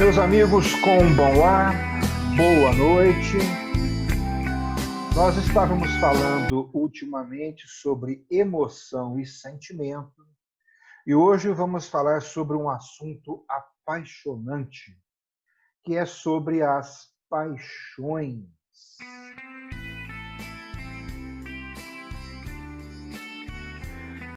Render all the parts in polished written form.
Meus amigos com bom ar, boa noite. Nós estávamos falando ultimamente sobre emoção e sentimento, e hoje vamos falar sobre um assunto apaixonante, que é sobre as paixões.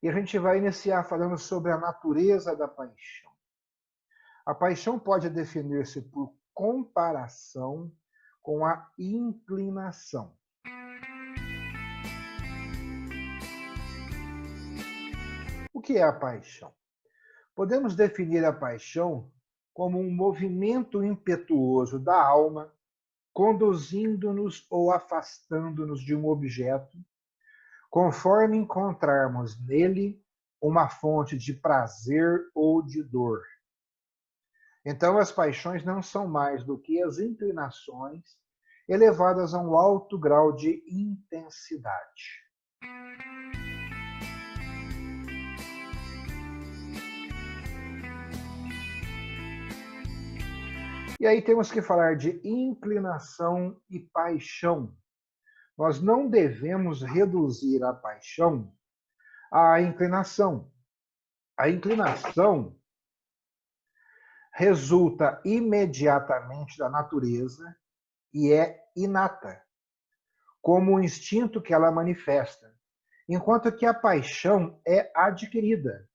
E a gente vai iniciar falando sobre a natureza da paixão. A paixão pode definir-se por comparação com a inclinação. O que é a paixão? Podemos definir a paixão como um movimento impetuoso da alma, conduzindo-nos ou afastando-nos de um objeto, conforme encontrarmos nele uma fonte de prazer ou de dor. Então, as paixões não são mais do que as inclinações elevadas a um alto grau de intensidade. E aí temos que falar de inclinação e paixão. Nós não devemos reduzir a paixão à inclinação. A inclinação resulta imediatamente da natureza e é inata, como o instinto que ela manifesta, enquanto que a paixão é adquirida,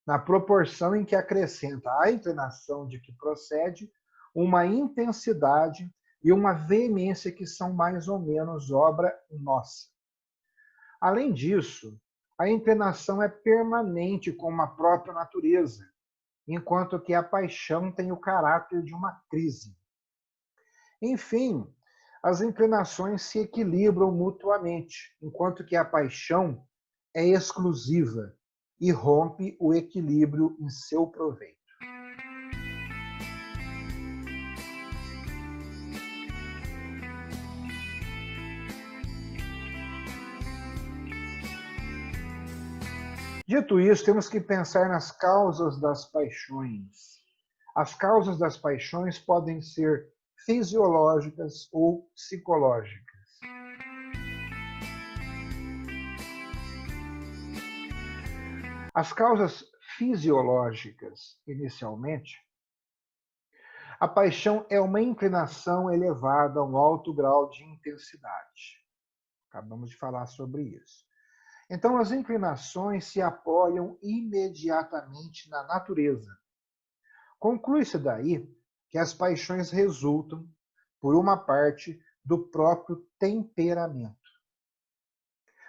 na proporção em que acrescenta à inclinação de que procede uma intensidade e uma veemência que são mais ou menos obra nossa. Além disso, a inclinação é permanente como a própria natureza, enquanto que a paixão tem o caráter de uma crise. Enfim, as inclinações se equilibram mutuamente, enquanto que a paixão é exclusiva e rompe o equilíbrio em seu proveito. Dito isso, temos que pensar nas causas das paixões. As causas das paixões podem ser fisiológicas ou psicológicas. As causas fisiológicas, inicialmente, a paixão é uma inclinação elevada a um alto grau de intensidade. Acabamos de falar sobre isso. Então, as inclinações se apoiam imediatamente na natureza. Conclui-se daí que as paixões resultam, por uma parte, do próprio temperamento.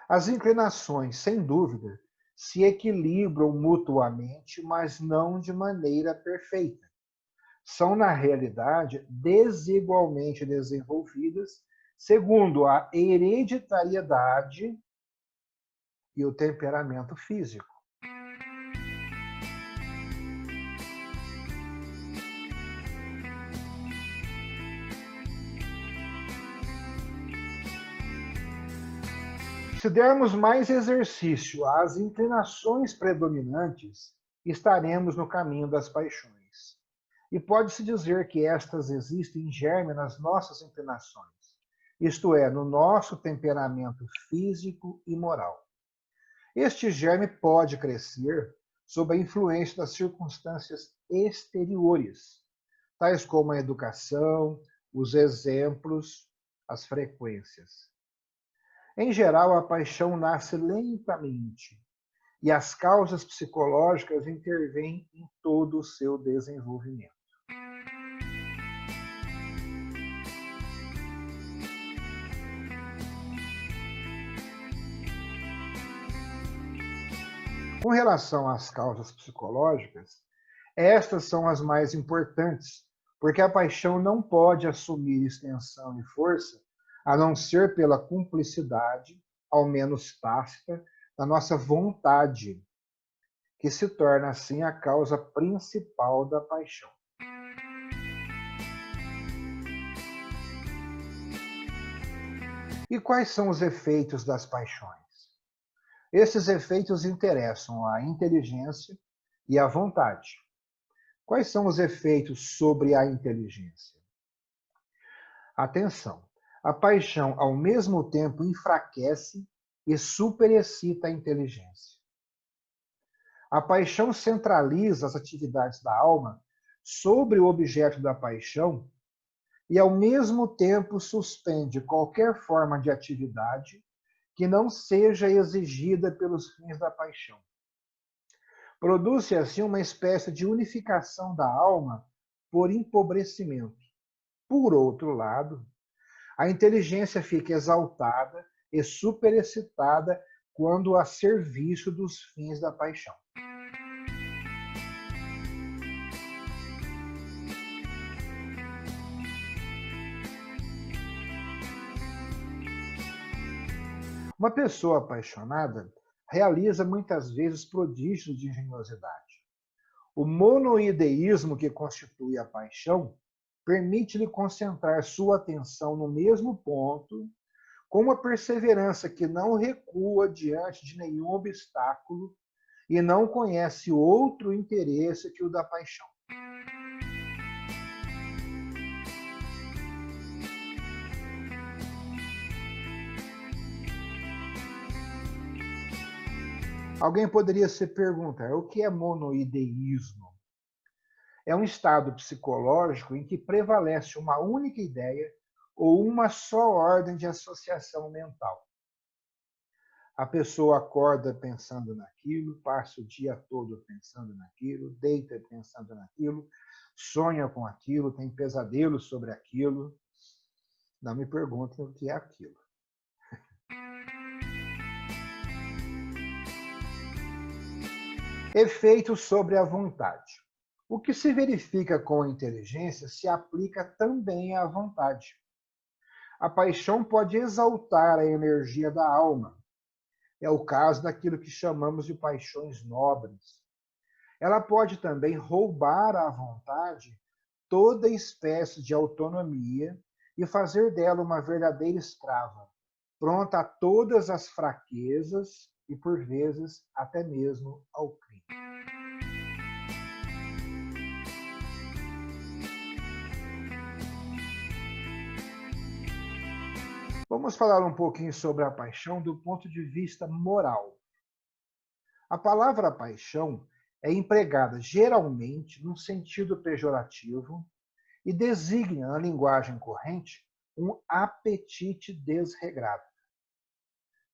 As inclinações, sem dúvida, se equilibram mutuamente, mas não de maneira perfeita. São, na realidade, desigualmente desenvolvidas, segundo a hereditariedade e o temperamento físico. Se dermos mais exercício às inclinações predominantes, estaremos no caminho das paixões. E pode-se dizer que estas existem em germe nas nossas inclinações, isto é, no nosso temperamento físico e moral. Este germe pode crescer sob a influência das circunstâncias exteriores, tais como a educação, os exemplos, as frequências. Em geral, a paixão nasce lentamente e as causas psicológicas intervêm em todo o seu desenvolvimento. Com relação às causas psicológicas, estas são as mais importantes, porque a paixão não pode assumir extensão e força a não ser pela cumplicidade, ao menos tácita, da nossa vontade, que se torna assim a causa principal da paixão. E quais são os efeitos das paixões? Esses efeitos interessam a inteligência e a vontade. Quais são os efeitos sobre a inteligência? Atenção! A paixão, ao mesmo tempo, enfraquece e superexcita a inteligência. A paixão centraliza as atividades da alma sobre o objeto da paixão e, ao mesmo tempo, suspende qualquer forma de atividade que não seja exigida pelos fins da paixão. Produz-se assim uma espécie de unificação da alma por empobrecimento. Por outro lado, a inteligência fica exaltada e superexcitada quando a serviço dos fins da paixão. Uma pessoa apaixonada realiza muitas vezes prodígios de engenhosidade. O monoideísmo que constitui a paixão permite-lhe concentrar sua atenção no mesmo ponto, com uma perseverança que não recua diante de nenhum obstáculo e não conhece outro interesse que o da paixão. Alguém poderia se perguntar: o que é monoideísmo? É um estado psicológico em que prevalece uma única ideia ou uma só ordem de associação mental. A pessoa acorda pensando naquilo, passa o dia todo pensando naquilo, deita pensando naquilo, sonha com aquilo, tem pesadelos sobre aquilo. Não me perguntem o que é aquilo. Efeitos sobre a vontade. O que se verifica com a inteligência se aplica também à vontade. A paixão pode exaltar a energia da alma. É o caso daquilo que chamamos de paixões nobres. Ela pode também roubar à vontade toda espécie de autonomia e fazer dela uma verdadeira escrava, pronta a todas as fraquezas e, por vezes, até mesmo ao crime. Vamos falar um pouquinho sobre a paixão do ponto de vista moral. A palavra paixão é empregada geralmente num sentido pejorativo e designa, na linguagem corrente, um apetite desregrado.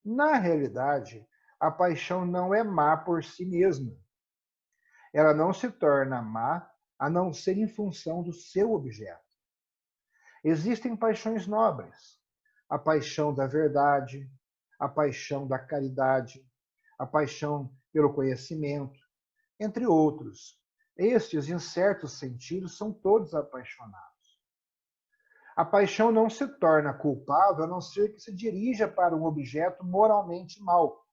Na realidade, a paixão não é má por si mesma. Ela não se torna má a não ser em função do seu objeto. Existem paixões nobres: a paixão da verdade, a paixão da caridade, a paixão pelo conhecimento, entre outros. Estes, em certo sentido, são todos apaixonados. A paixão não se torna culpável a não ser que se dirija para um objeto moralmente mau.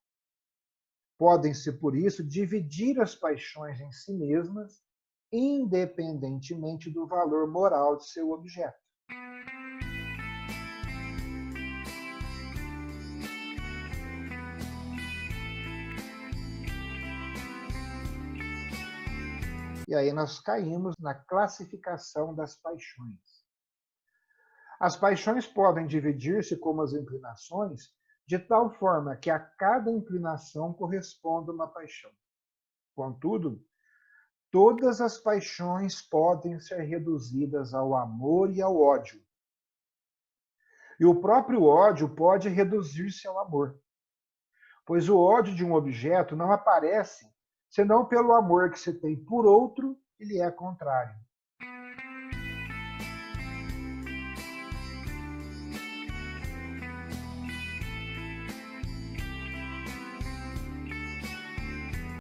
Podem-se, por isso, dividir as paixões em si mesmas, independentemente do valor moral de seu objeto. E aí nós caímos na classificação das paixões. As paixões podem dividir-se como as inclinações, de tal forma que a cada inclinação corresponda uma paixão. Contudo, todas as paixões podem ser reduzidas ao amor e ao ódio. E o próprio ódio pode reduzir-se ao amor, pois o ódio de um objeto não aparece senão pelo amor que se tem por outro que lhe é contrário.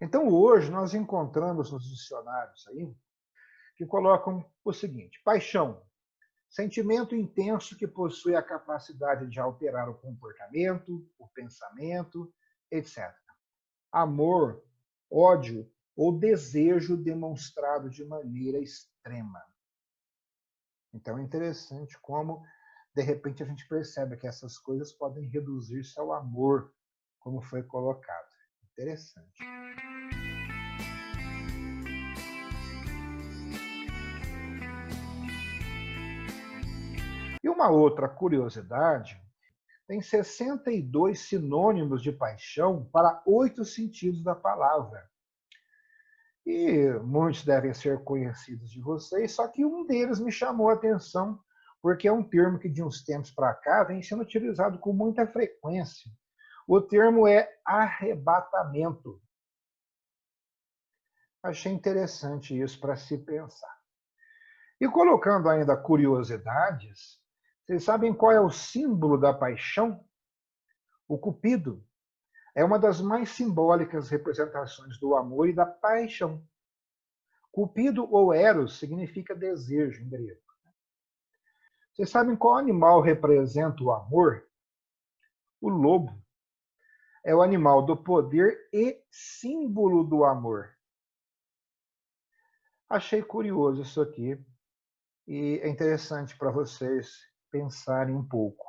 Então, hoje, nós encontramos nos dicionários aí que colocam o seguinte: paixão, sentimento intenso que possui a capacidade de alterar o comportamento, o pensamento, etc. Amor, ódio ou desejo demonstrado de maneira extrema. Então é interessante como, de repente, a gente percebe que essas coisas podem reduzir-se ao amor, como foi colocado. Interessante. Uma outra curiosidade, tem 62 sinônimos de paixão para 8 sentidos da palavra. E muitos devem ser conhecidos de vocês, só que um deles me chamou a atenção, porque é um termo que de uns tempos para cá vem sendo utilizado com muita frequência. O termo é arrebatamento. Achei interessante isso para se pensar. E colocando ainda curiosidades, vocês sabem qual é o símbolo da paixão? O cupido. É uma das mais simbólicas representações do amor e da paixão. Cupido ou eros significa desejo em grego. Vocês sabem qual animal representa o amor? O lobo. É o animal do poder e símbolo do amor. Achei curioso isso aqui e é interessante para vocês pensarem um pouco,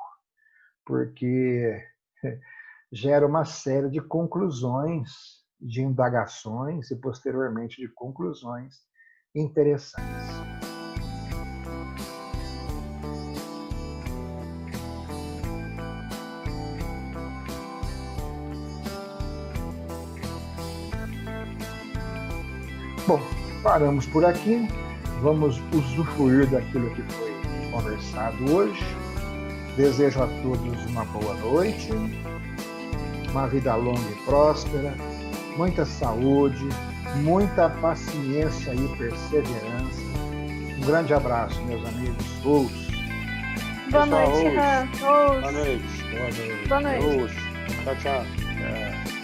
porque gera uma série de conclusões, de indagações e, posteriormente, de conclusões interessantes. Bom, paramos por aqui. Vamos usufruir daquilo que foi conversado hoje. Desejo a todos uma boa noite, uma vida longa e próspera, muita saúde, muita paciência e perseverança. Um grande abraço, meus amigos. Boa noite, Han. Boa noite. Boa noite. Boa noite. Tchau, tchau.